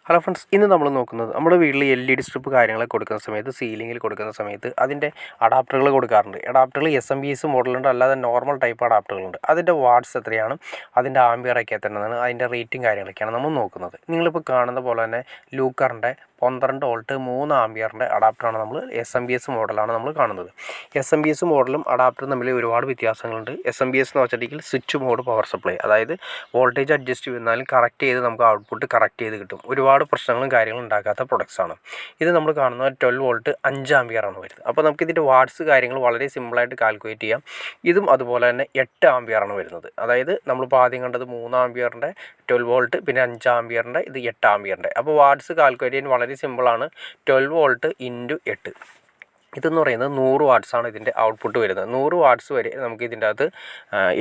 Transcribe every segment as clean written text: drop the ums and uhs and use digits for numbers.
Hello friends, ഇന്ന് നമ്മൾ നോക്കുന്നത് നമ്മുടെ വീട്ടിൽ LED സ്ട്രിപ്പ് കാര്യങ്ങളൊക്കെ കൊടുക്കുന്ന സമയത്ത് സീലിങ്ങിൽ കൊടുക്കുന്ന സമയത്ത് അതിൻ്റെ അഡാപ്റ്ററുകൾ കൊടുക്കാറുണ്ട്. അഡാപ്റ്ററുകൾ SMBS മോഡലുണ്ട്, അല്ലാതെ നോർമൽ ടൈപ്പ് അഡാപ്റ്ററുകളുണ്ട്. അതിൻ്റെ വാട്ട്സ് എത്രയാണ്, അതിൻ്റെ ആംബിയറൊക്കെ എത്രയാണ്, അതിൻ്റെ റേറ്റിംഗ് കാര്യങ്ങളൊക്കെയാണ് നമ്മൾ നോക്കുന്നത്. നിങ്ങളിപ്പോൾ കാണുന്ന പോലെ തന്നെ ലൂക്കറിൻ്റെ 12 വോൾട്ട് 3 ആംബിയറിൻ്റെ അഡാപ്റ്ററാണ് നമ്മൾ SMBS മോഡലാണ് നമ്മൾ കാണുന്നത്. SMBS മോഡലും അഡാപ്റ്ററും തമ്മിൽ ഒരുപാട് വ്യത്യാസങ്ങളുണ്ട്. SMBS എന്ന് വെച്ചിട്ടുണ്ടെങ്കിൽ സ്വിച്ച് മോഡ് പവർ സപ്ലൈ, അതായത് വോൾട്ടേജ് അഡ്ജസ്റ്റ് ചെയ്യുന്നാലും കറക്റ്റ് ചെയ്ത് നമുക്ക് ഔട്ട്പുട്ട് കറക്റ്റ് ചെയ്ത് കിട്ടും. ഒരുപാട് പ്രശ്നങ്ങളും കാര്യങ്ങളും ഉണ്ടാക്കാത്ത പ്രൊഡക്ട്സാണ്. ഇത് നമ്മൾ കാണുന്നത് 12 വോൾട്ട് 5 ആംബിയറാണ് വരുന്നത്. അപ്പോൾ നമുക്ക് ഇതിൻ്റെ വാട്ട്സ് കാര്യങ്ങൾ വളരെ സിമ്പിളായിട്ട് കാൽക്കുലേറ്റ് ചെയ്യാം. ഇതും അതുപോലെ തന്നെ 8 ആംബിയറാണ് വരുന്നത്. അതായത് നമ്മളിപ്പോൾ ആദ്യം കണ്ടത് 3 ആംബിയറിൻ്റെ 12 വോൾട്ട്, പിന്നെ 5 ആംബിയറിൻ്റെ, ഇത് 8 ആംബിയറിൻ്റെ. അപ്പോൾ വാട്ട്സ് കാൽക്കുലേറ്റ് ചെയ്യാൻ വളരെ സിമ്പിളാണ്. 12 വോൾട്ട് ഇൻറ്റു 8, ഇതെന്ന് പറയുന്നത് 100 വാട്ട്സാണ് ഇതിൻ്റെ ഔട്ട്പുട്ട് വരുന്നത്. 100 വാട്ട്സ് വരെ നമുക്ക് ഇതിൻ്റെ അകത്ത്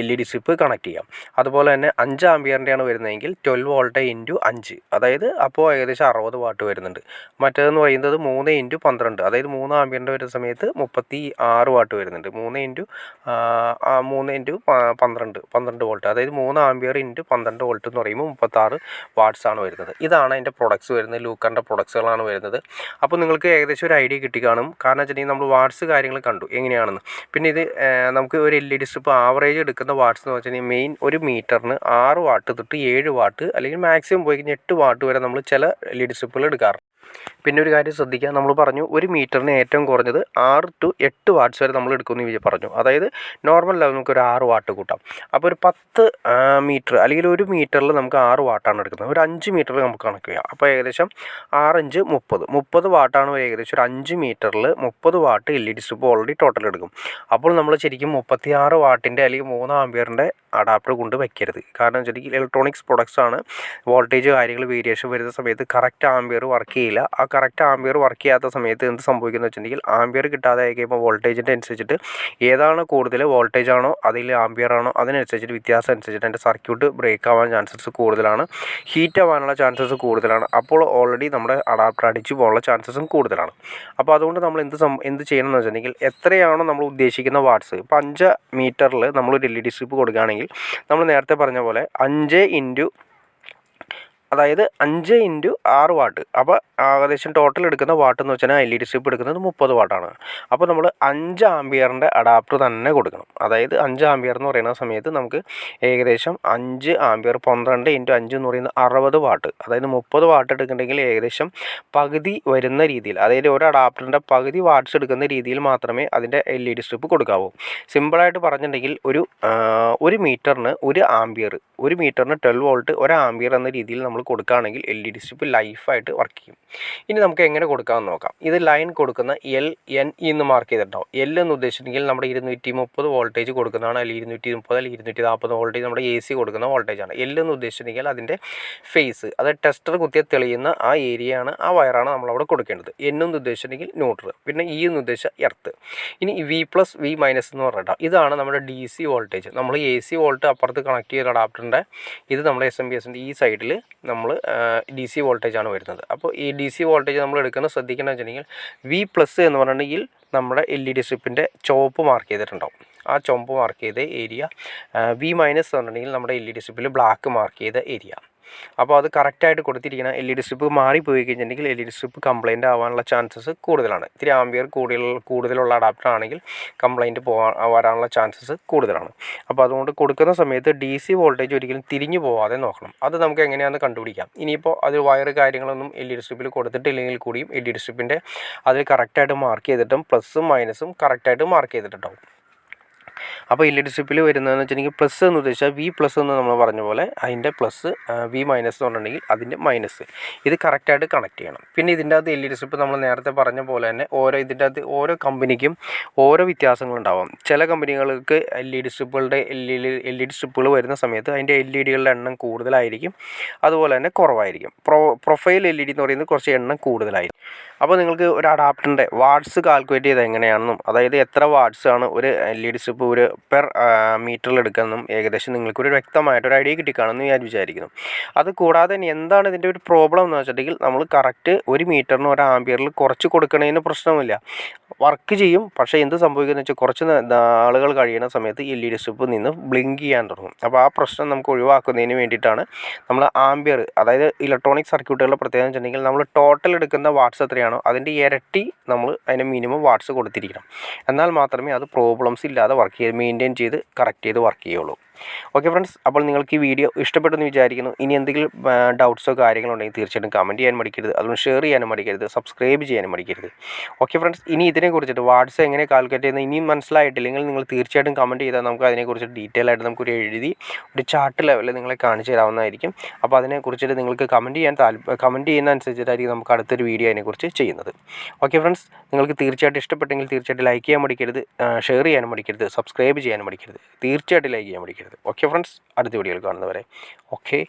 LED സ്ട്രിപ്പ് കണക്ട് ചെയ്യാം. അതുപോലെ തന്നെ 5 ആംബിയറിൻ്റെയാണ് വരുന്നതെങ്കിൽ 12 വോൾട്ട് ഇൻറ്റു 5, അതായത് അപ്പോൾ ഏകദേശം 60 വാട്ട് വരുന്നുണ്ട്. മറ്റേതെന്ന് പറയുന്നത് 3 ഇൻറ്റു 12, അതായത് 3 ആംബിയറിൻ്റെ വരുന്ന സമയത്ത് 36 വാട്ട് വരുന്നുണ്ട്. 3 ഇൻറ്റു 12 വോൾട്ട്, അതായത് 3 ആംബിയർ ഇൻറ്റു 12 വോൾട്ട് എന്ന് പറയുമ്പോൾ 36 വാട്ട്സാണ് വരുന്നത്. ഇതാണ് അതിൻ്റെ പ്രൊഡക്ട്സ് വരുന്നത്. ലൂക്കറിൻ്റെ പ്രൊഡക്ട്സുകളാണ് വരുന്നത്. അപ്പോൾ നിങ്ങൾക്ക് ഏകദേശം ഒരു ഐഡിയ കിട്ടിക്കാണും. കാരണം വെച്ചിട്ടുണ്ടെങ്കിൽ നമ്മൾ വാട്ട്സ് കാര്യങ്ങൾ കണ്ടു എങ്ങനെയാണെന്ന്. പിന്നെ ഇത് നമുക്ക് ഒരു LED സ്ട്രിപ്പ് ആവറേജ് എടുക്കുന്ന വാട്ട്സ് എന്ന് വെച്ചിട്ടുണ്ടെങ്കിൽ മെയിൻ ഒരു മീറ്ററിന് 6 വാട്ട് തൊട്ട് 7 വാട്ട്, അല്ലെങ്കിൽ മാക്സിമം പോയി കഴിഞ്ഞാൽ 8 വാട്ട് വരെ നമ്മൾ ചില LED സ്ട്രിപ്പുകൾ എടുക്കാറുണ്ട്. പിന്നെ ഒരു കാര്യം ശ്രദ്ധിക്കുക, നമ്മൾ പറഞ്ഞു ഒരു മീറ്ററിന് ഏറ്റവും കുറഞ്ഞത് 6 to 8 വാട്ട്സ് വരെ നമ്മൾ എടുക്കുമെന്ന് പറഞ്ഞു. അതായത് നോർമൽ ലെവൽ നമുക്ക് ഒരു 6 വാട്ട് കൂട്ടാം. അപ്പോൾ ഒരു 10 മീറ്റർ അല്ലെങ്കിൽ ഒരു മീറ്ററിൽ നമുക്ക് 6 വാട്ടാണ് എടുക്കുന്നത്. ഒരു 5 മീറ്ററിൽ നമുക്ക് കണക്ക് ചെയ്യാം. അപ്പോൾ ഏകദേശം 6 5 30 വാട്ടാണ് ഏകദേശം ഒരു 5 മീറ്ററിൽ 30 what LED strip already total എടുക്കും. അപ്പോൾ നമ്മൾ ശരിക്കും 36 വാട്ടിൻ്റെ അല്ലെങ്കിൽ 3 ആംബിയറിൻ്റെ അഡാപ്റ്റർ കൊണ്ട് വയ്ക്കരുത്. കാരണം വെച്ചിട്ടുണ്ടെങ്കിൽ ഇലക്ട്രോണിക്സ് പ്രൊഡക്ട്സ് ആണ്. വോൾട്ടേജ് കാര്യങ്ങൾ വേരിയേഷൻ വരുന്ന സമയത്ത് കറക്റ്റ് ആംബിയർ വർക്ക് ചെയ്യില്ല. ആ കറക്റ്റ് ആംബിയർ വർക്ക് ചെയ്യാത്ത സമയത്ത് എന്ത് സംഭവിക്കുന്നത് വെച്ചിട്ടുണ്ടെങ്കിൽ ആംബിയർ കിട്ടാതെ ആയി കഴിയുമ്പോൾ വോൾട്ടേജിൻ്റെ അനുസരിച്ചിട്ട് ഏതാണ് കൂടുതൽ, വോൾട്ടേജ് ആണോ അതിൽ ആംബിയർ ആണോ, അതിനനുസരിച്ചിട്ട് വ്യത്യാസം അനുസരിച്ചിട്ട് എൻ്റെ സർക്യൂട്ട് ബ്രേക്ക് ആവാൻ ചാൻസസ് കൂടുതലാണ്, ഹീറ്റ് ആവാനുള്ള ചാൻസസ് കൂടുതലാണ്. അപ്പോൾ ഓൾറെഡി നമ്മുടെ അഡാപ്റ്റർ അടിച്ചു പോകാനുള്ള ചാൻസസും കൂടുതലാണ്. അപ്പോൾ അതുകൊണ്ട് നമ്മൾ എന്ത് ചെയ്യണം എന്ന് വെച്ചിട്ടുണ്ടെങ്കിൽ എത്രയാണോ നമ്മൾ ഉദ്ദേശിക്കുന്ന വാട്ട്സ്, ഇപ്പോൾ 5 മീറ്ററിൽ നമ്മൾ ഒരു LED സ്ട്രിപ്പ് കൊടുക്കുകയാണെങ്കിൽ നമ്മൾ നേരത്തെ പറഞ്ഞ പോലെ 5 ഇൻറ്റു, അതായത് 5 ഇൻറ്റു 6 വാട്ട്, അപ്പോൾ ഏകദേശം ടോട്ടൽ എടുക്കുന്ന വാട്ട് എന്ന് വെച്ചാൽ LED സ്ട്രിപ്പ് എടുക്കുന്നത് 30 വാട്ടാണ്. അപ്പോൾ നമ്മൾ 5 ആംബിയറിൻ്റെ അഡാപ്റ്റർ തന്നെ കൊടുക്കണം. അതായത് 5 ആംബിയർ എന്ന് പറയുന്ന സമയത്ത് നമുക്ക് ഏകദേശം 5 ആംബിയർ 12 ഇൻറ്റു 5 എന്ന് പറയുന്നത് 60 വാട്ട്, അതായത് 30 വാട്ട് എടുക്കുന്നുണ്ടെങ്കിൽ ഏകദേശം പകുതി വരുന്ന രീതിയിൽ, അതായത് ഒരു അഡാപ്റ്ററിൻ്റെ പകുതി വാട്ട്സ് എടുക്കുന്ന രീതിയിൽ മാത്രമേ അതിൻ്റെ LED സ്ട്രിപ്പ് കൊടുക്കാവൂ. സിമ്പിളായിട്ട് പറഞ്ഞിട്ടുണ്ടെങ്കിൽ ഒരു മീറ്ററിന് 1 ആംബിയർ, ഒരു മീറ്ററിന് 12 വോൾട്ട് 1 ആംബിയർ എന്ന രീതിയിൽ നമ്മൾ കൊടുക്കുകയാണെങ്കിൽ LED സ്ട്രിപ്പ് ലൈഫായിട്ട് വർക്ക് ചെയ്യും. ഇനി നമുക്ക് എങ്ങനെ കൊടുക്കാമെന്ന് നോക്കാം. ഇത് ലൈൻ കൊടുക്കുന്ന LNE എന്ന് മാർക്ക് ചെയ്തിട്ടുണ്ടാവും. L എന്ന് ഉദ്ദേശിച്ചിട്ടുണ്ടെങ്കിൽ നമ്മുടെ 230 വോൾട്ടേജ് കൊടുക്കുന്നതാണ്, അല്ലെങ്കിൽ 230 അല്ലെങ്കിൽ 240 വോൾട്ടേജ് നമ്മുടെ AC കൊടുക്കുന്ന വോൾട്ടേജാണ്. L എന്ന് ഉദ്ദേശിച്ചിട്ടുണ്ടെങ്കിൽ അതിൻ്റെ ഫേസ്, അത് ടെസ്റ്റർ കുത്തിയാൽ തെളിയുന്ന ആ ഏരിയയാണ്, ആ വയറാണ് നമ്മളവിടെ കൊടുക്കേണ്ടത്. N എന്ന് ഉദ്ദേശിച്ചിട്ടുണ്ടെങ്കിൽ ന്യൂട്രൽ, പിന്നെ E എന്ന് ഉദ്ദേശിച്ച എർത്ത്. ഇനി V+, V- എന്ന് പറഞ്ഞിട്ടാണ് ഇതാണ് നമ്മുടെ DC വോൾട്ടേജ്. നമ്മൾ AC വോൾട്ട് അപ്പുറത്ത് കണക്ട് ചെയ്ത അഡാപ്റ്ററിൻ്റെ, ഇത് നമ്മുടെ SMBSൻ്റെ ഈ സൈഡിൽ നമ്മൾ DC വോൾട്ടേജാണ് വരുന്നത്. അപ്പോൾ ഈ DC വോൾട്ടേജ് നമ്മൾ എടുക്കുന്നത് ശ്രദ്ധിക്കേണ്ടത് വെച്ചിട്ടുണ്ടെങ്കിൽ V+ എന്ന് പറഞ്ഞിട്ടുണ്ടെങ്കിൽ നമ്മുടെ LED സ്ട്രിപ്പിൻ്റെ ചുവപ്പ് മാർക്ക് ചെയ്തിട്ടുണ്ടാവും. ആ ചുവപ്പ് മാർക്ക് ചെയ്ത ഏരിയ. V- എന്ന് പറഞ്ഞിട്ടുണ്ടെങ്കിൽ നമ്മുടെ LED സ്ട്രിപ്പിൽ ബ്ലാക്ക് മാർക്ക് ചെയ്ത ഏരിയ. അപ്പോൾ അത് കറക്റ്റായിട്ട് കൊടുത്തിരിക്കണം. LED സ്ട്രിപ്പ് മാറിപ്പോയി കഴിഞ്ഞിട്ടുണ്ടെങ്കിൽ LED സ്ട്രിപ്പ് കംപ്ലയിൻ്റ് ആവാനുള്ള ചാൻസസ് കൂടുതലാണ്. ഇത്തിരി ആംബിയർ കൂടുതലുള്ള അഡാപ്റ്റർ ആണെങ്കിൽ കംപ്ലയിൻറ്റ് വരാനുള്ള ചാൻസസ് കൂടുതലാണ്. അപ്പോൾ അതുകൊണ്ട് കൊടുക്കുന്ന സമയത്ത് DC വോൾട്ടേജ് ഒരിക്കലും തിരിഞ്ഞു പോവാതെ നോക്കണം. അത് നമുക്ക് എങ്ങനെയാണെന്ന് കണ്ടുപിടിക്കാം. ഇനിയിപ്പോൾ അത് വയർ കാര്യങ്ങളൊന്നും LED സ്ട്രിപ്പിൽ കൊടുത്തിട്ടില്ലെങ്കിൽ കൂടിയും LED സ്ട്രിപ്പിൻ്റെ അതിൽ കറക്റ്റായിട്ട് മാർക്ക് ചെയ്തിട്ടും പ്ലസും മൈനസും കറക്റ്റായിട്ട് മാർക്ക് ചെയ്തിട്ടുണ്ടാവും. അപ്പോൾ LED സ്ട്രിപ്പിൽ വരുന്നതെന്ന് വെച്ചിട്ടുണ്ടെങ്കിൽ പ്ലസ് എന്ന് ഉദ്ദേശിച്ചാൽ V+ എന്ന് നമ്മൾ പറഞ്ഞ പോലെ അതിൻ്റെ പ്ലസ്, V- എന്ന് പറഞ്ഞിട്ടുണ്ടെങ്കിൽ അതിൻ്റെ മൈനസ്. ഇത് കറക്റ്റായിട്ട് കണക്ട് ചെയ്യണം. പിന്നെ ഇതിൻ്റെ അകത്ത് LED സ്ട്രിപ്പ് നമ്മൾ നേരത്തെ പറഞ്ഞ പോലെ തന്നെ ഇതിൻ്റെ അകത്ത് ഓരോ കമ്പനിക്കും ഓരോ വ്യത്യാസങ്ങളുണ്ടാവാം. ചില കമ്പനികൾക്ക് LED സ്ട്രിപ്പുകൾ വരുന്ന സമയത്ത് അതിൻ്റെ LEDകളുടെ എണ്ണം കൂടുതലായിരിക്കും, അതുപോലെ തന്നെ കുറവായിരിക്കും. പ്രൊഫൈൽ LED എന്ന് പറയുന്നത് കുറച്ച് എണ്ണം കൂടുതലായിരിക്കും. അപ്പോൾ നിങ്ങൾക്ക് ഒരു അഡാപ്റ്ററിൻ്റെ വാട്ട്സ് കാൽക്കുലേറ്റ് ചെയ്ത് എങ്ങനെയാണെന്നും, അതായത് എത്ര വാട്ട്സ് ആണ് ഒരു LED സ്ട്രിപ്പ് ഇപ്പോൾ ഒരു പെർ മീറ്ററിൽ എടുക്കാനും ഏകദേശം നിങ്ങൾക്കൊരു വ്യക്തമായിട്ടൊരു ഐഡിയ കിട്ടിക്കാണെന്ന് ഞാൻ വിചാരിക്കുന്നു. അത് കൂടാതെ ഇനി എന്താണ് ഇതിൻ്റെ ഒരു പ്രോബ്ലം എന്ന് വെച്ചിട്ടുണ്ടെങ്കിൽ നമ്മൾ കറക്റ്റ് 1 മീറ്ററിന് 1 ആമ്പിയറിൽ കുറച്ച് കൊടുക്കണതിന് പ്രശ്നമില്ല, വർക്ക് ചെയ്യും. പക്ഷേ എന്ത് സംഭവിക്കുന്നത് വെച്ചാൽ കുറച്ച് നാളുകൾ കഴിയുന്ന സമയത്ത് LED സ്ട്രിപ്പ് നിന്ന് ബ്ലിങ്ക് ചെയ്യാൻ തുടങ്ങും. അപ്പോൾ ആ പ്രശ്നം നമുക്ക് ഒഴിവാക്കുന്നതിന് വേണ്ടിയിട്ടാണ് നമ്മൾ ആമ്പിയർ, അതായത് ഇലക്ട്രോണിക് സർക്യൂട്ടുകളുടെ പ്രത്യേകത വെച്ചിട്ടുണ്ടെങ്കിൽ നമ്മൾ ടോട്ടൽ എടുക്കുന്ന വാട്ട്സ് എത്രയാണോ അതിൻ്റെ ഇരട്ടി നമ്മൾ അതിന് മിനിമം വാട്ട്സ് കൊടുത്തിരിക്കണം. എന്നാൽ മാത്രമേ അത് പ്രോബ്ലംസ് ഇല്ലാതെ വർക്ക് ചെയ്ത് മെയിൻറ്റെയിൻ ചെയ്ത് കറക്റ്റ് ചെയ്ത് വർക്ക് ചെയ്യുള്ളൂ. ഓക്കെ ഫ്രണ്ട്സ്, അപ്പോൾ നിങ്ങൾക്ക് ഈ വീഡിയോ ഇഷ്ടപ്പെട്ടെന്ന് വിചാരിക്കുന്നു. ഇനി എന്തെങ്കിലും ഡൗട്ട്സോ കാര്യങ്ങളോ ഉണ്ടെങ്കിൽ തീർച്ചയായിട്ടും കമൻറ്റ് ചെയ്യാൻ മടിക്കരുത്, അതുകൊണ്ട് ഷെയർ ചെയ്യാനും മടിക്കരുത്, സബ്സ്ക്രൈബ് ചെയ്യാനും മടിക്കരുത്. ഓക്കെ ഫ്രണ്ട്സ്, ഇനി ഇതിനെക്കുറിച്ചിട്ട് വാട്ട്സ് എങ്ങനെ കാൽക്കുലേറ്റ് ചെയ്യുന്നത് ഇനിയും മനസ്സിലായിട്ടില്ലെങ്കിൽ നിങ്ങൾ തീർച്ചയായിട്ടും കമൻറ്റ് ചെയ്താൽ നമുക്ക് അതിനെക്കുറിച്ച് ഡീറ്റെയിൽ ആയിട്ട് നമുക്കൊരു എഴുതി ഒരു ചാർട്ട് ലെവലിൽ നിങ്ങളെ കാണിച്ചു തരാവുന്നതായിരിക്കും. അപ്പോൾ അതിനെക്കുറിച്ചിട്ട് നിങ്ങൾക്ക് കമൻറ്റ് ചെയ്യുന്ന അനുസരിച്ചിട്ടായിരിക്കും നമുക്ക് അടുത്തൊരു വീഡിയോ അതിനെക്കുറിച്ച് ചെയ്യുന്നത്. ഓക്കെ ഫ്രണ്ട്സ്, നിങ്ങൾക്ക് തീർച്ചയായിട്ടും ഇഷ്ടപ്പെട്ടെങ്കിൽ തീർച്ചയായിട്ടും ലൈക്ക് ചെയ്യാൻ മടിക്കരുത്, ഷെയർ ചെയ്യാനും മടിക്കരുത്, സബ്സ്ക്രൈബ് ചെയ്യാനും മടിക്കരുത്, തീർച്ചയായിട്ടും ലൈക്ക് ചെയ്യാൻ മടിക്കരുത്. ഓക്കെ ഫ്രണ്ട്സ്, അടുത്ത വീഡിയോയിൽ കാണുന്നവരെ ഓക്കെ.